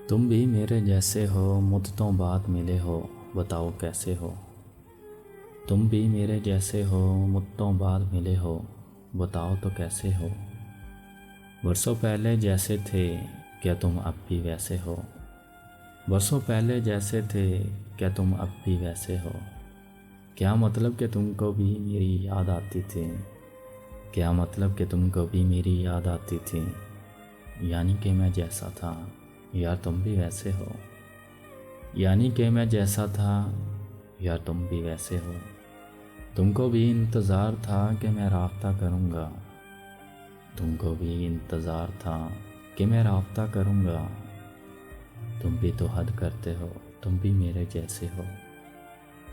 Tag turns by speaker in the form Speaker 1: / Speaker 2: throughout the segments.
Speaker 1: تم بھی میرے جیسے ہو، مدتوں بعد ملے ہو، بتاؤ کیسے ہو۔ تم بھی میرے جیسے ہو، مدتوں بعد ملے ہو، بتاؤ تو کیسے ہو۔ برسوں پہلے جیسے تھے، کیا تم اب بھی ویسے ہو۔ برسوں پہلے جیسے تھے، کیا تم اب بھی ویسے ہو۔ کیا مطلب کہ تم کو بھی میری یاد آتی تھی، کیا مطلب کہ تم کو بھی میری یاد آتی تھی، یعنی کہ میں جیسا تھا یار تم بھی ویسے ہو، یعنی کہ میں جیسا تھا یار تم بھی ویسے ہو۔ تم کو بھی انتظار تھا کہ میں رابطہ کروں گا، تم کو بھی انتظار تھا کہ میں رابطہ کروں گا۔ تم بھی تو حد کرتے ہو، تم بھی میرے جیسے ہو،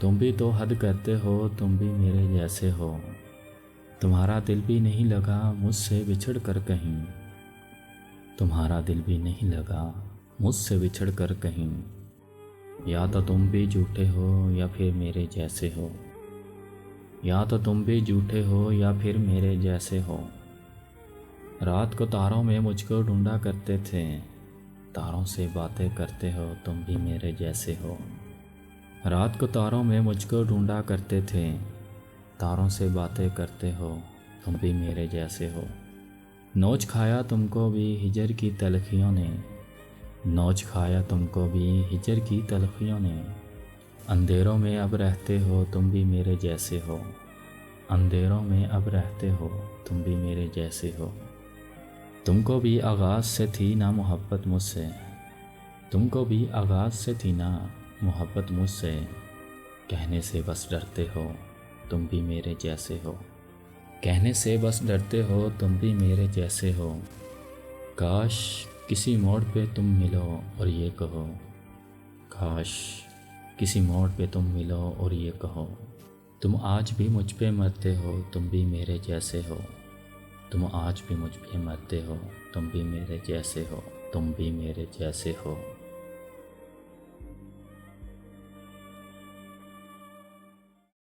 Speaker 1: تم بھی تو حد کرتے ہو، تم بھی میرے جیسے ہو۔ تمہارا دل بھی نہیں لگا مجھ سے بچھڑ کر کہیں، تمہارا دل بھی نہیں لگا مجھ سے بچھڑ کر کہیں۔ یا تو تم بھی جھوٹے ہو یا پھر میرے جیسے ہو، یا تو تم بھی جھوٹے ہو یا پھر میرے جیسے ہو۔ رات کو تاروں میں مجھ کو ڈھونڈا کرتے تھے، تاروں سے باتیں کرتے ہو، تم بھی میرے جیسے ہو۔ رات کو تاروں میں مجھ کو ڈھونڈا کرتے تھے، تاروں سے باتیں کرتے ہو، تم بھی میرے جیسے ہو۔ نوچ کھایا تم کو بھی ہجر کی تلخیوں نے، نوچ کھایا تم کو بھی ہجر کی تلخیوں نے۔ اندھیروں میں اب رہتے ہو، تم بھی میرے جیسے ہو، اندھیروں میں اب رہتے ہو، تم بھی میرے جیسے ہو۔ تم کو بھی آغاز سے تھی نا محبت مجھ سے، تم کو بھی آغاز سے تھی نا محبت مجھ سے، کہنے سے بس ڈرتے ہو، تم بھی میرے جیسے ہو، کہنے سے بس ڈرتے ہو، تم بھی میرے جیسے ہو۔ کاش کسی موڑ پہ تم ملو اور یہ کہو، کاش کسی موڑ پہ تم ملو اور یہ کہو، تم آج بھی مجھ پہ مرتے ہو، تم بھی میرے جیسے ہو، تم آج بھی مجھ پہ مرتے ہو، تم بھی میرے جیسے ہو، تم بھی میرے جیسے ہو۔